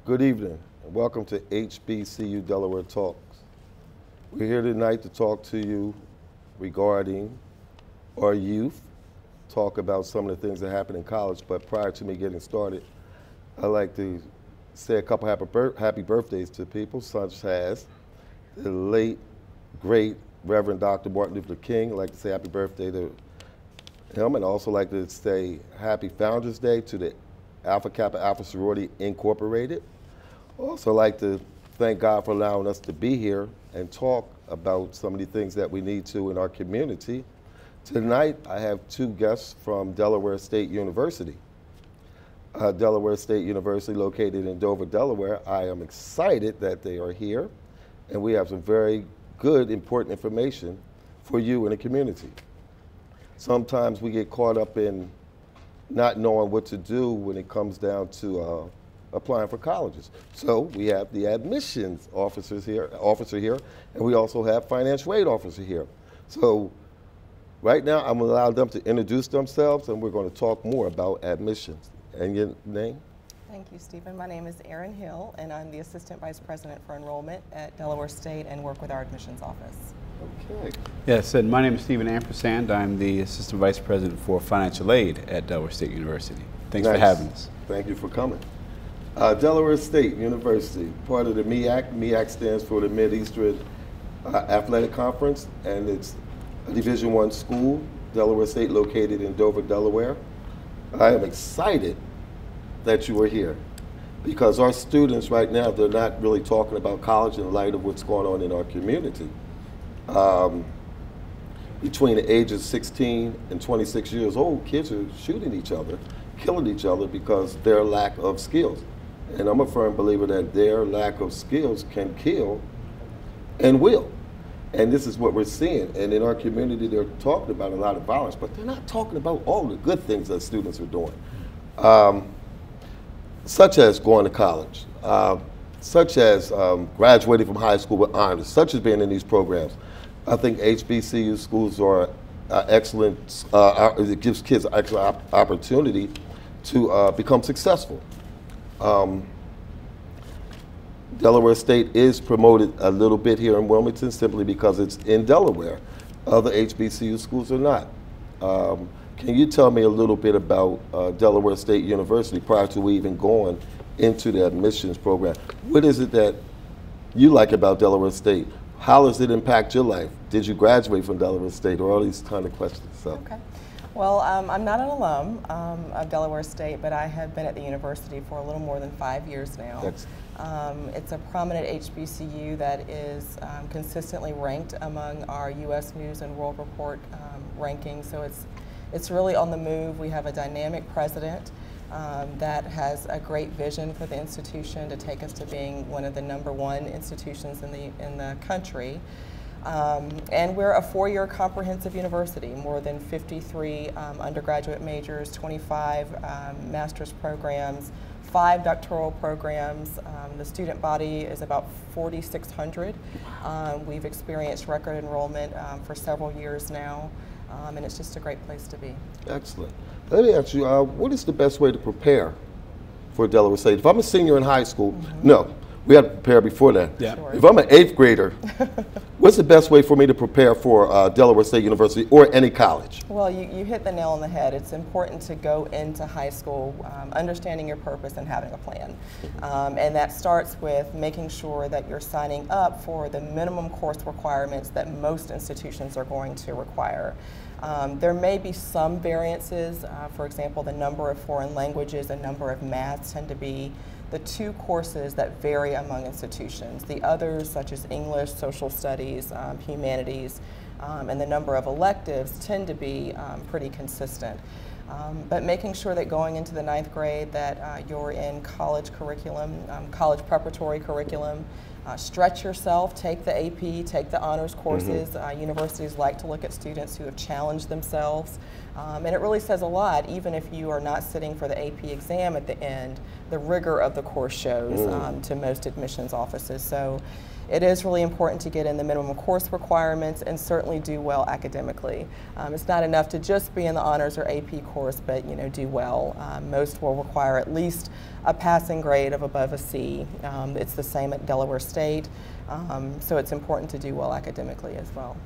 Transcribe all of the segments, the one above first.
Good evening, and welcome to HBCU Delaware Talks. We're here tonight to talk to you regarding our youth, talk about some of the things that happen in college, but prior to me getting started, I'd like to say a couple happy birthdays to people, such as the late, great Reverend Dr. Martin Luther King. I'd like to say happy birthday to him, and I also like to say happy Founders Day to the Alpha Kappa Alpha Sorority Incorporated. Also like to thank God for allowing us to be here and talk about some of the things that we need to in our community. Tonight, I have two guests from Delaware State University. Delaware State University, located in Dover, Delaware. I am excited that they are here, and we have some very good, important information for you in the community. Sometimes we get caught up in not knowing what to do when it comes down to applying for colleges. So we have the admissions officer here, and we also have financial aid officer here. So right now, I'm going to allow them to introduce themselves, and we're going to talk more about admissions. And your name? Thank you, Stephen. My name is Erin Hill, and I'm the Assistant Vice President for Enrollment at Delaware State and work with our admissions office. Okay. Yes, and my name is Stephen Ampersand. I'm the Assistant Vice President for Financial Aid at Delaware State University. Thanks for having us. Thank you for coming. Delaware State University, part of the MEAC. MEAC stands for the Mid-Eastern Athletic Conference, and it's a Division I school, Delaware State, located in Dover, Delaware. I am excited that you are here because our students right now, they're not really talking about college in light of what's going on in our community. Between the ages of 16 and 26 years old, kids are shooting each other, killing each other because their lack of skills. And I'm a firm believer that their lack of skills can kill and will. And this is what we're seeing. And in our community, they're talking about a lot of violence, but they're not talking about all the good things that students are doing, such as going to college, such as graduating from high school with honors, such as being in these programs. I think HBCU schools are excellent. It gives kids an excellent opportunity to become successful. Delaware State is promoted a little bit here in Wilmington simply because it's in Delaware. Other HBCU schools are not. Can you tell me a little bit about Delaware State University prior to we even going into the admissions program? What is it that you like about Delaware State? How does it impact your life? Did you graduate from Delaware State, or all these kind of questions? So. Okay. Well, I'm not an alum of Delaware State, but I have been at the university for a little more than 5 years now. It's a prominent HBCU that is consistently ranked among our U.S. News and World Report rankings, so it's really on the move. We have a dynamic president that has a great vision for the institution to take us to being one of the #1 institutions in the country. And we're a 4-year comprehensive university, more than 53 undergraduate majors, 25 master's programs, 5 doctoral programs. The student body is about 4,600. We've experienced record enrollment for several years now, and it's just a great place to be. Excellent. Let me ask you, what is the best way to prepare for Delaware State? If I'm a senior in high school, no, we have to prepare before that. Yeah. Sure. If I'm an 8th grader, what's the best way for me to prepare for Delaware State University or any college? Well, you hit the nail on the head. It's important to go into high school understanding your purpose and having a plan. And that starts with making sure that you're signing up for the minimum course requirements that most institutions are going to require. There may be some variances. For example, the number of foreign languages and number of maths tend to be the 2 courses that vary among institutions. The others, such as English, social studies, humanities, and the number of electives tend to be pretty consistent. But making sure that going into the 9th grade that you're in college curriculum, college preparatory curriculum, stretch yourself, take the AP, take the honors courses. Universities like to look at students who have challenged themselves. And it really says a lot, even if you are not sitting for the AP exam at the end, the rigor of the course shows to most admissions offices. So it is really important to get in the minimum course requirements and certainly do well academically. It's not enough to just be in the honors or AP course, but do well. Most will require at least a passing grade of above a C. It's the same at Delaware State, so it's important to do well academically as well.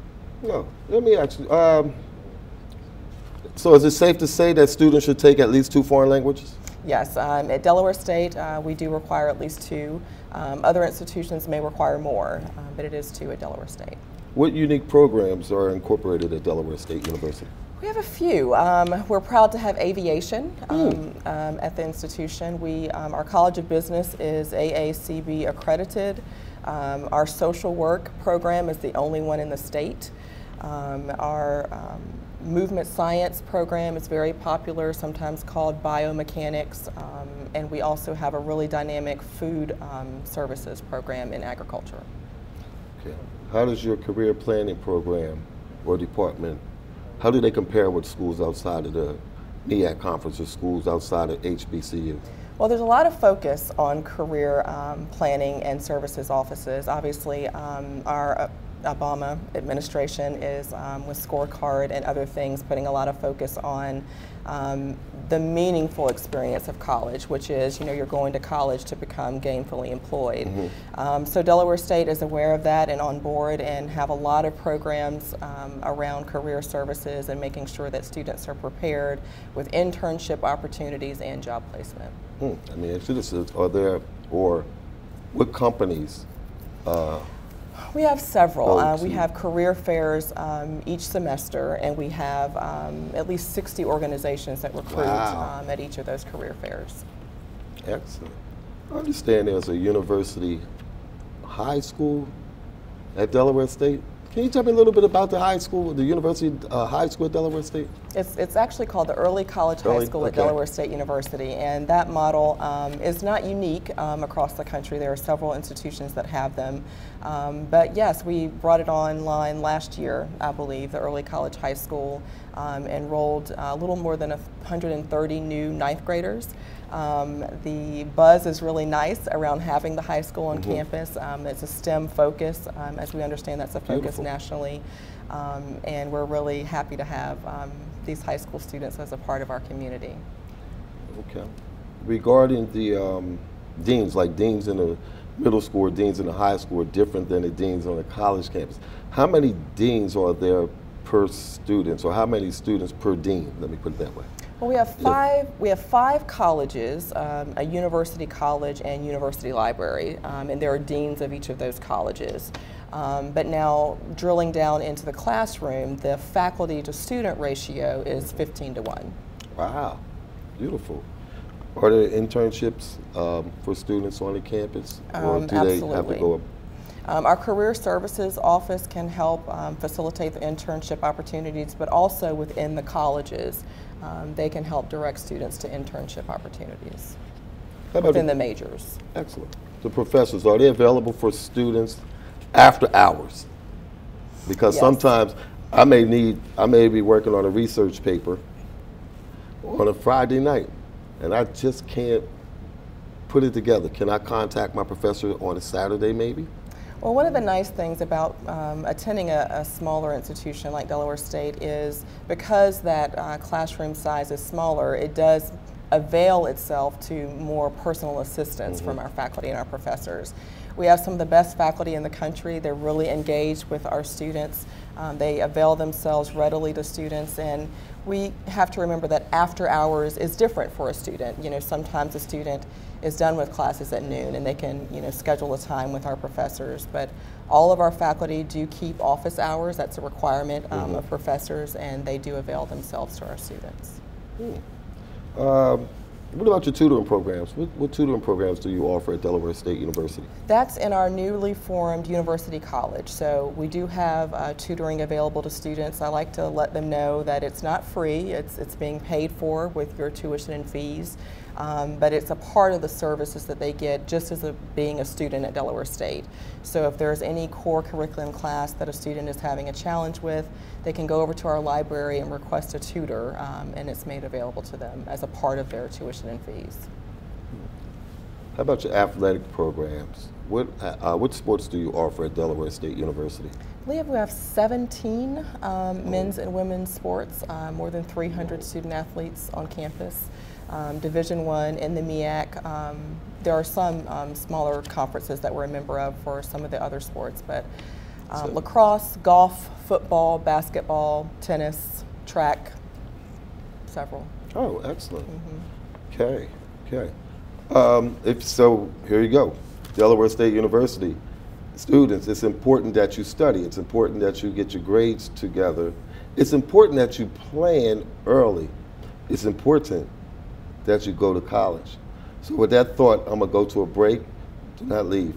No, let me ask you. So is it safe to say that students should take at least 2 foreign languages? Yes, at Delaware State, we do require at least 2. Other institutions may require more, but it is 2 at Delaware State. What unique programs are incorporated at Delaware State University? We have a few. We're proud to have aviation at the institution. Our College of Business is AACB accredited. Our social work program is the only one in the state. Our movement science program is very popular, sometimes called biomechanics, and we also have a really dynamic food services program in agriculture. Okay. How does your career planning program or department, how do they compare with schools outside of the MEAC conference or schools outside of HBCU? Well, there's a lot of focus on career planning and services offices. Obviously, our Obama administration is with Scorecard and other things putting a lot of focus on the meaningful experience of college, which is, you're going to college to become gainfully employed. So Delaware State is aware of that and on board and have a lot of programs around career services and making sure that students are prepared with internship opportunities and job placement. I mean, are there, or what companies? We have several. We have career fairs each semester, and we have at least 60 organizations that recruit at each of those career fairs. Excellent. I understand there's a university high school at Delaware State. Can you tell me a little bit about the high school, the University High School at Delaware State? It's actually called the Early College High School at Delaware State University, and that model is not unique across the country. There are several institutions that have them. But yes, we brought it online last year, I believe. The Early College High School enrolled a little more than 130 new ninth graders. The buzz is really nice around having the high school on campus. It's a STEM focus. As we understand, that's a focus nationally. And we're really happy to have these high school students as a part of our community. Okay. Regarding the deans, like deans in the middle school or deans in the high school are different than the deans on the college campus. How many deans are there per student, or how many students per dean? Let me put it that way. Well, we have five colleges, a university college and university library, and there are deans of each of those colleges. But now, drilling down into the classroom, the faculty to student ratio is 15 to 1. Wow, beautiful. Are there internships for students on the campus, or do they have to go up? Our Career Services Office can help facilitate the internship opportunities, but also within the colleges, they can help direct students to internship opportunities within the majors. Excellent. The professors, are they available for students after hours? Because sometimes I may be working on a research paper on a Friday night, and I just can't put it together. Can I contact my professor on a Saturday maybe? Well, one of the nice things about attending a smaller institution like Delaware State is because that classroom size is smaller, it does avail itself to more personal assistance from our faculty and our professors. We have some of the best faculty in the country. They're really engaged with our students. They avail themselves readily to students, and we have to remember that after hours is different for a student. Sometimes a student is done with classes at noon and they can schedule a time with our professors, but all of our faculty do keep office hours. That's a requirement of professors, and they do avail themselves to our students. What about your tutoring programs? What tutoring programs do you offer at Delaware State University? That's in our newly formed University College. So we do have tutoring available to students. I like to let them know that it's not free. It's being paid for with your tuition and fees. But it's a part of the services that they get just as being a student at Delaware State. So if there's any core curriculum class that a student is having a challenge with, they can go over to our library and request a tutor, and it's made available to them as a part of their tuition and fees. How about your athletic programs? What sports do you offer at Delaware State University? We have 17 men's and women's sports, more than 300 student athletes on campus. Division I in the MEAC. There are some smaller conferences that we're a member of for some of the other sports, but lacrosse, golf, football, basketball, tennis, track, several. Oh, excellent. Okay, okay. If so, here you go. Delaware State University. Students, it's important that you study. It's important that you get your grades together. It's important that you plan early. It's important that you go to college. So with that thought, I'm gonna go to a break. Do not leave.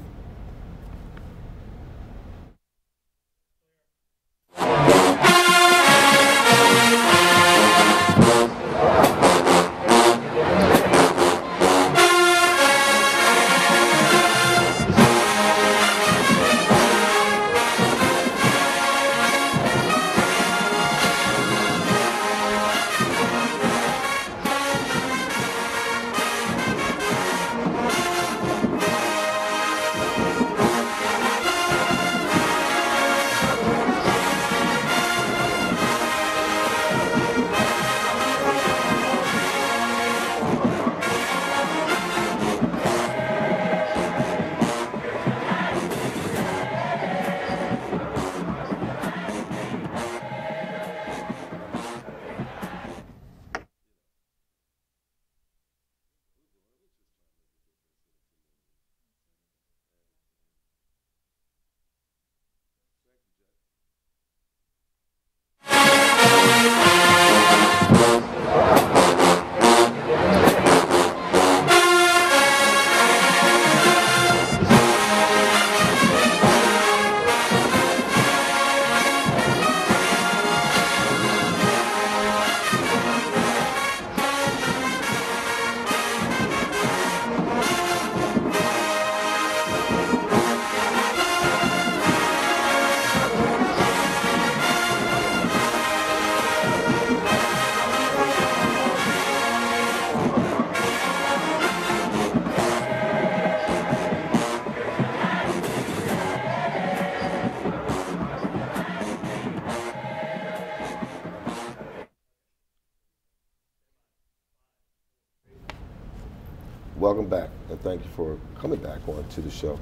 Welcome back, and thank you for coming back on to the show.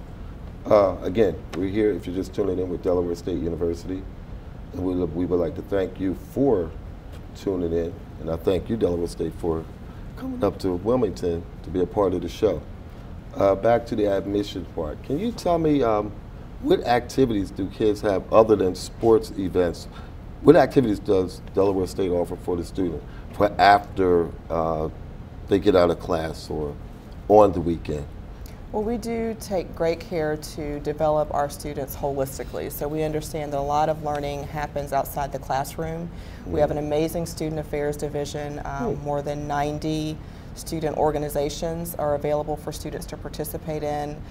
Again, we're here, if you're just tuning in, with Delaware State University, and we would like to thank you for tuning in, and I thank you, Delaware State, for coming up to Wilmington to be a part of the show. Back to the admission part. Can you tell me what activities do kids have other than sports events? What activities does Delaware State offer for the student for after they get out of class or on the weekend? Well, we do take great care to develop our students holistically. So we understand that a lot of learning happens outside the classroom. We have an amazing student affairs division. More than 90 student organizations are available for students to participate in.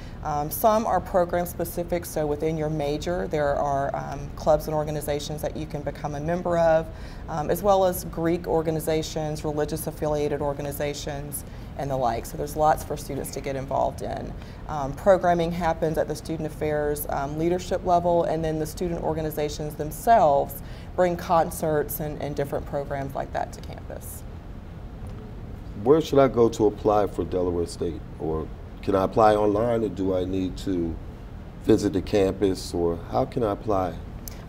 Some are program specific, so within your major there are clubs and organizations that you can become a member of, as well as Greek organizations, religious affiliated organizations, and the like. So there's lots for students to get involved in. Programming happens at the student affairs leadership level, and then the student organizations themselves bring concerts and different programs like that to campus. Where should I go to apply for Delaware State? Or can I apply online, or do I need to visit the campus, or how can I apply?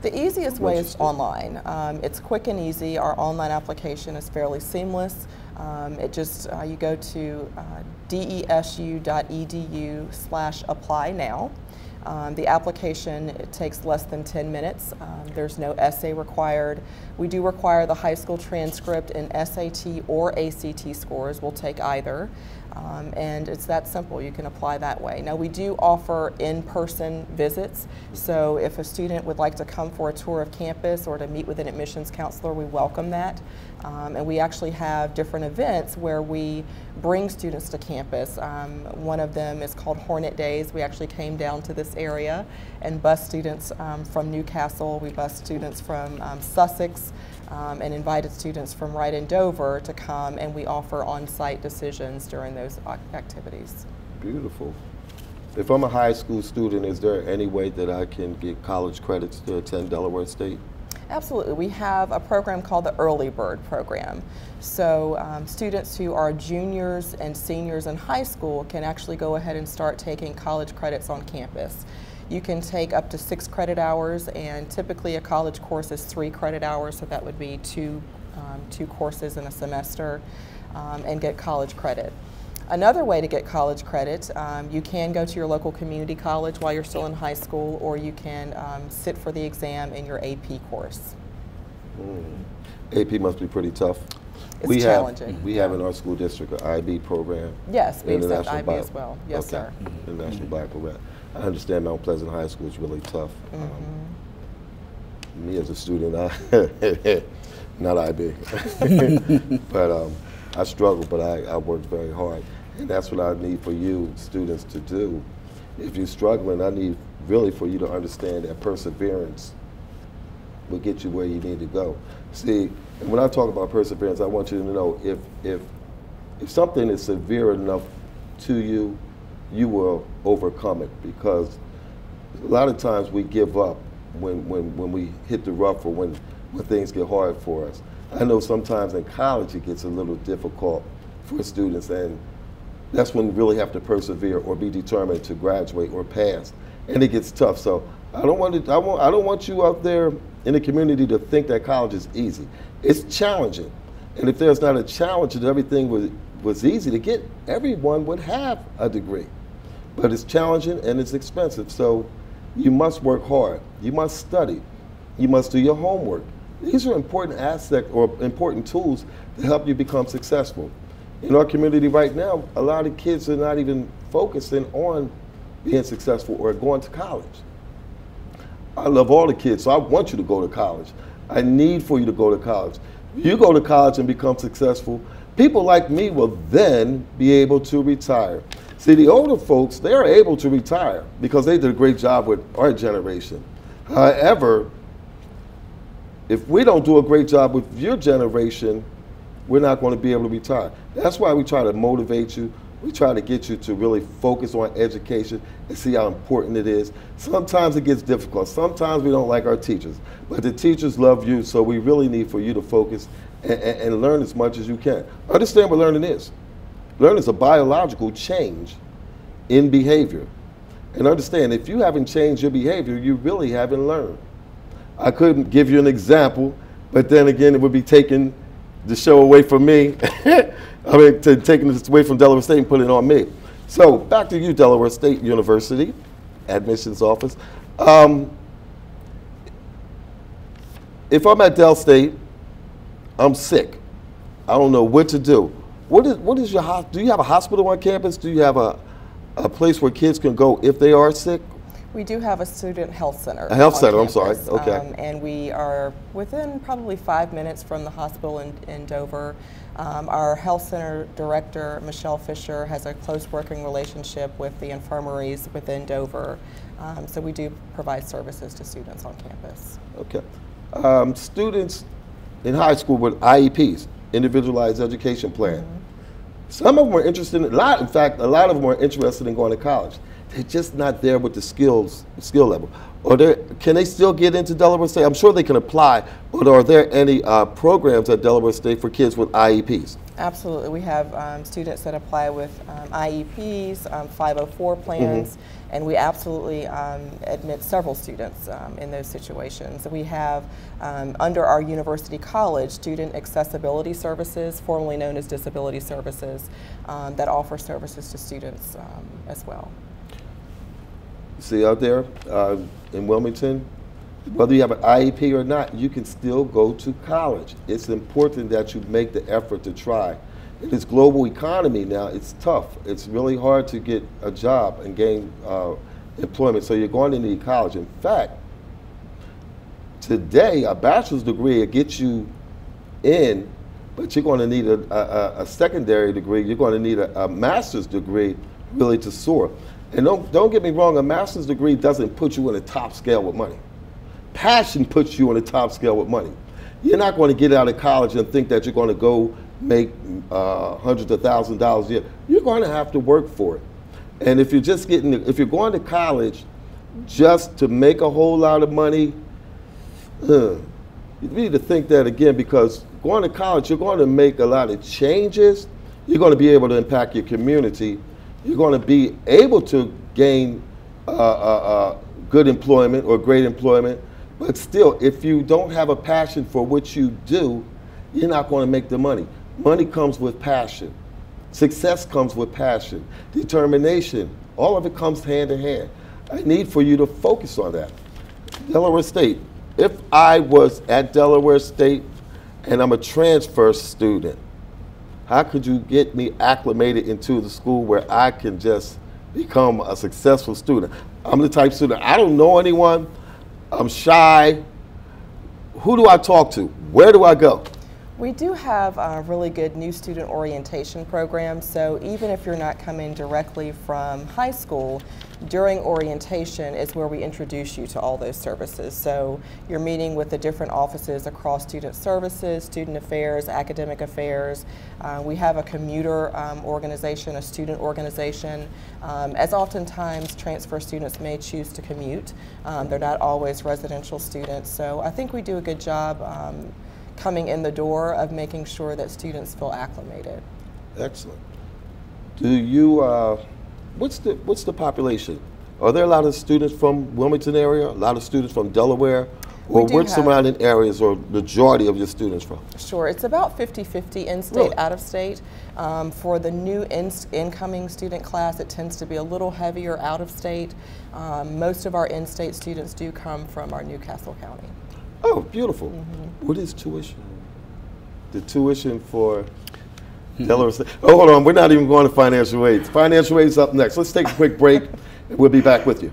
The easiest way is online. It's quick and easy. Our online application is fairly seamless. You go to desu.edu/apply now. The application, it takes less than 10 minutes. There's no essay required. We do require the high school transcript and SAT or ACT scores. We'll take either. And it's that simple. You can apply that way. Now, we do offer in-person visits, so if a student would like to come for a tour of campus or to meet with an admissions counselor, we welcome that. And we actually have different events where we bring students to campus. One of them is called Hornet Days. We actually came down to this area and bused students from Newcastle. We bused students from Sussex, and invited students from right in Dover to come, and we offer on-site decisions during those activities. Beautiful. If I'm a high school student, is there any way that I can get college credits to attend Delaware State? Absolutely. We have a program called the Early Bird Program. So students who are juniors and seniors in high school can actually go ahead and start taking college credits on campus. You can take up to 6 credit hours, and typically a college course is 3 credit hours, so that would be two courses in a semester, and get college credit. Another way to get college credit, you can go to your local community college while you're still in high school, or you can sit for the exam in your AP course. AP must be pretty tough. It's challenging. We have in our school district an IB program. Yes, we accept IB as well. Yes, okay. sir. International Bible program. I understand Mount Pleasant High School is really tough. Me as a student, not IB, but I struggle, but I worked very hard. And that's what I need for you students to do. If you're struggling, I need really for you to understand that perseverance will get you where you need to go. See, when I talk about perseverance, I want you to know if something is severe enough to you, you will overcome it, because a lot of times we give up when we hit the rough, or when things get hard for us. I know sometimes in college it gets a little difficult for students, and that's when you really have to persevere or be determined to graduate or pass, and it gets tough. So I don't want you out there in the community to think that college is easy. It's challenging, and if there's not a challenge and everything was easy to get, everyone would have a degree. But it's challenging and it's expensive, so you must work hard. You must study. You must do your homework. These are important aspects or important tools to help you become successful. In our community right now, a lot of kids are not even focusing on being successful or going to college. I love all the kids, so I want you to go to college. I need for you to go to college. You go to college and become successful, people like me will then be able to retire. See, the older folks, they are able to retire because they did a great job with our generation. However, if we don't do a great job with your generation, we're not going to be able to retire. That's why we try to motivate you. We try to get you to really focus on education and see how important it is. Sometimes it gets difficult. Sometimes we don't like our teachers, but the teachers love you, so we really need for you to focus and learn as much as you can. Understand what learning is. Learning is a biological change in behavior. And understand, if you haven't changed your behavior, you really haven't learned. I couldn't give you an example, but then again, it would be taking the show away from me. I mean, taking this away from Delaware State and putting it on me. So back to you, Delaware State University, admissions office. If I'm at Del State, I'm sick. I don't know what to do. What is your, do you have a hospital on campus? Do you have a place where kids can go if they are sick? We do have a student health center. A health center, campus. I'm sorry, okay. And we are within probably 5 minutes from the hospital in Dover. Our health center director, Michelle Fisher, has a close working relationship with the infirmaries within Dover. So we do provide services to students on campus. Okay. Students in high school with IEPs, Individualized Education Plan. Some of them are interested in, in fact, a lot of them are interested in going to college. They're just not there with the skill level. Or can they still get into Delaware State? I'm sure they can apply, but are there any programs at Delaware State for kids with IEPs? Absolutely. We have students that apply with IEPs, 504 plans, and we absolutely admit several students in those situations. We have, under our university college, student accessibility services, formerly known as disability services, that offer services to students as well. See out there in Wilmington, whether you have an IEP or not, you can still go to college. It's important that you make the effort to try. In this global economy now, it's tough. It's really hard to get a job and gain employment, so you're going to need college. In fact, today, a bachelor's degree will get you in, but you're going to need a secondary degree. You're going to need a master's degree really to soar. And don't get me wrong, a master's degree doesn't put you on the top scale with money. Passion puts you on the top scale with money. You're not going to get out of college and think that you're going to go make hundreds of thousands of dollars a year. You're going to have to work for it. And if you're just if you're going to college just to make a whole lot of money, you need to think that again, because going to college, you're going to make a lot of changes. You're going to be able to impact your community. You're going to be able to gain good employment or great employment. But still, if you don't have a passion for what you do, you're not going to make the money. Money comes with passion. Success comes with passion. Determination, all of it comes hand in hand. I need for you to focus on that. Delaware State. If I was at Delaware State and I'm a transfer student, how could you get me acclimated into the school where I can just become a successful student? I'm the type of student, I don't know anyone, I'm shy. Who do I talk to? Where do I go? We do have a really good new student orientation program, so even if you're not coming directly from high school, during orientation is where we introduce you to all those services. So you're meeting with the different offices across student services, student affairs, academic affairs. We have a commuter organization, a student organization, as oftentimes transfer students may choose to commute. They're not always residential students, so I think we do a good job coming in the door of making sure that students feel acclimated. Excellent. Do you, what's the population? Are there a lot of students from Wilmington area, a lot of students from Delaware? Or what surrounding areas or majority of your students from? Sure, it's about 50-50 in-state, really? out-of-state. For the new incoming student class, it tends to be a little heavier out-of-state. Most of our in-state students do come from our Newcastle County. Oh, beautiful. What is tuition? The tuition for Delaware State. Oh, hold on, we're not even going to financial aid. Financial aid's up next. Let's take a quick break, and we'll be back with you.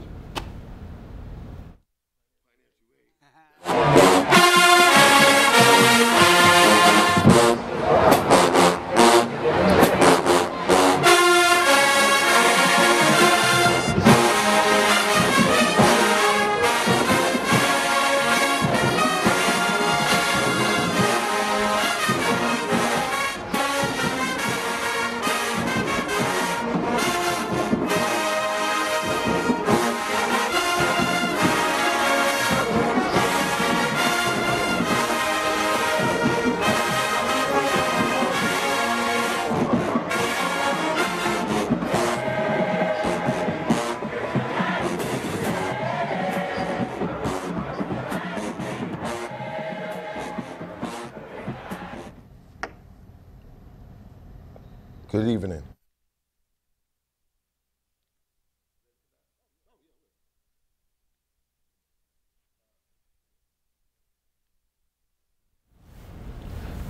Good evening.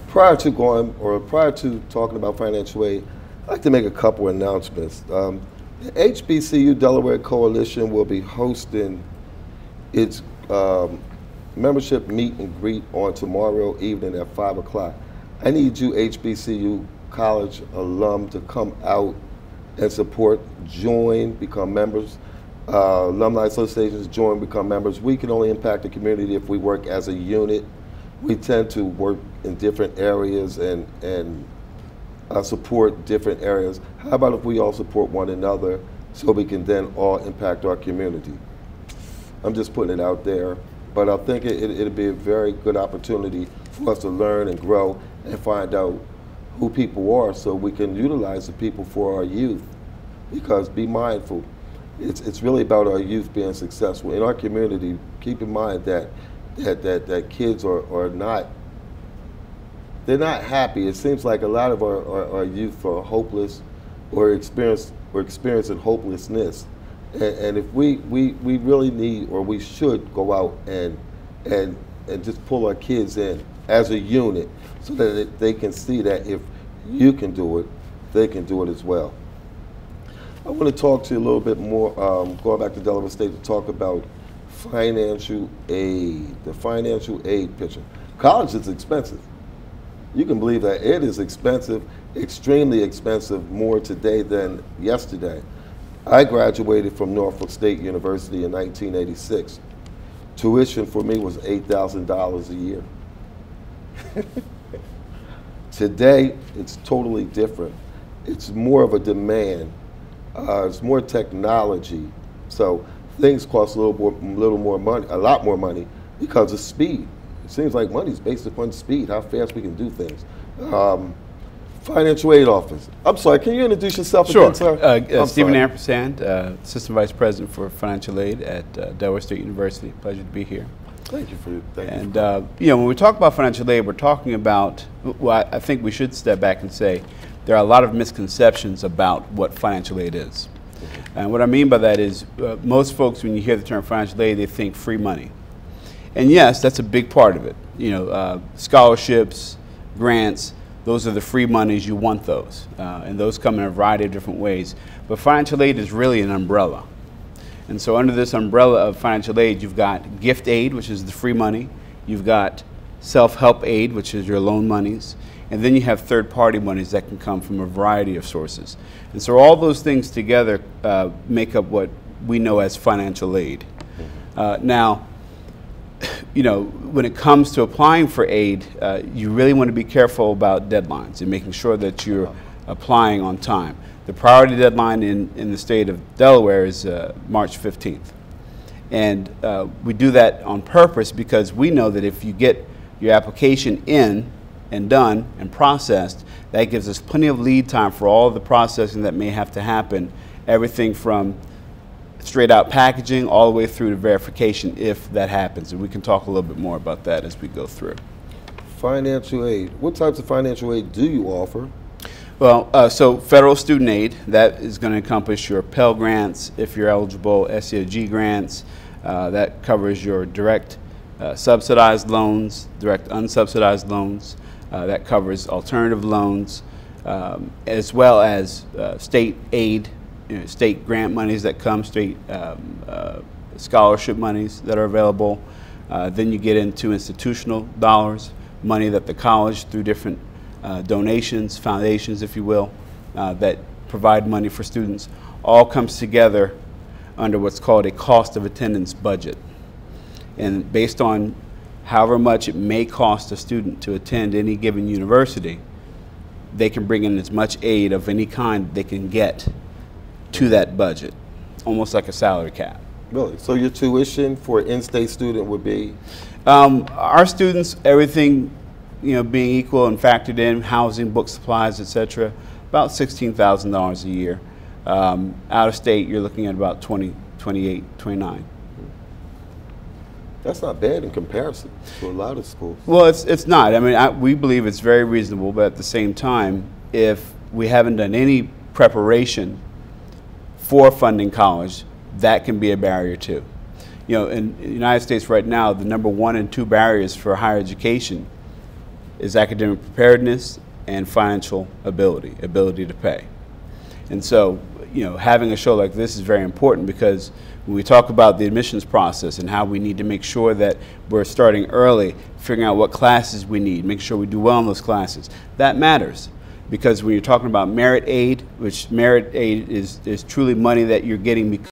Prior to talking about financial aid, I'd like to make a couple announcements. The HBCU Delaware Coalition will be hosting its membership meet and greet on tomorrow evening at 5 o'clock. I need you HBCU college alum to come out and support, join, become members. Alumni associations join, become members. We can only impact the community if we work as a unit. We tend to work in different areas and support different areas. How about if we all support one another so we can then all impact our community? I'm just putting it out there, but I think it'll be a very good opportunity for us to learn and grow and find out who people are so we can utilize the people for our youth. Because be mindful, it's really about our youth being successful. In our community, keep in mind that kids are not, they're not happy. It seems like a lot of our youth are hopeless or experiencing hopelessness. And if we really need, or we should go out and just pull our kids in as a unit so that they can see that if you can do it, they can do it as well. I want to talk to you a little bit more, going back to Delaware State, to talk about financial aid, the financial aid picture. College is expensive. You can believe that it is expensive, extremely expensive, more today than yesterday. I graduated from Norfolk State University in 1986. Tuition for me was $8,000 a year. Today, it's totally different. It's more of a demand It's more technology. So things cost a little more money, a lot more money, because of speed. It seems like money is based upon speed, how fast we can do things. Financial aid office. I'm sorry, can you introduce yourself again, sir? Stephen Ampersand, Assistant Vice President for Financial Aid at Delaware State University. Pleasure to be here. Thank you for And you know, when we talk about financial aid, we're talking about, well, I think we should step back and say there are a lot of misconceptions about what financial aid is. And what I mean by that is most folks, when you hear the term financial aid, they think free money. And yes, that's a big part of it. You know, scholarships, grants, those are the free monies, you want those. And those come in a variety of different ways. But financial aid is really an umbrella. And so under this umbrella of financial aid, you've got gift aid, which is the free money. You've got self-help aid, which is your loan monies. And then you have third-party monies that can come from a variety of sources. And so all those things together make up what we know as financial aid. Now, you know, when it comes to applying for aid, you really want to be careful about deadlines and making sure that you're applying on time. The priority deadline in the state of Delaware is March 15th. And we do that on purpose because we know that if you get your application in and done and processed, that gives us plenty of lead time for all of the processing that may have to happen, everything from straight out packaging all the way through to verification if that happens. And we can talk a little bit more about that as we go through. Financial aid. What types of financial aid do you offer? Well, so federal student aid, that is going to encompass your Pell Grants, if you're eligible, SEOG grants, that covers your direct subsidized loans, direct unsubsidized loans, that covers alternative loans, as well as state aid, you know, state grant monies that come, state scholarship monies that are available. Then you get into institutional dollars, money that the college, through different donations, foundations, if you will, that provide money for students, all comes together under what's called a cost of attendance budget. And based on however much it may cost a student to attend any given university, they can bring in as much aid of any kind they can get to that budget, almost like a salary cap. Really? So your tuition for an in-state student would be? Our students, everything, you know, being equal and factored in, housing, book supplies, etc., about $16,000 a year. Out of state, you're looking at about 20, 28, 29. That's not bad in comparison to a lot of schools. Well, it's not. I mean, we believe it's very reasonable, but at the same time, if we haven't done any preparation for funding college, that can be a barrier too. You know, in the United States right now, the number 1 and 2 barriers for higher education is academic preparedness and financial ability to pay. And so, you know, having a show like this is very important because when we talk about the admissions process and how we need to make sure that we're starting early, figuring out what classes we need, making sure we do well in those classes, that matters. Because when you're talking about merit aid, which merit aid is truly money that you're getting because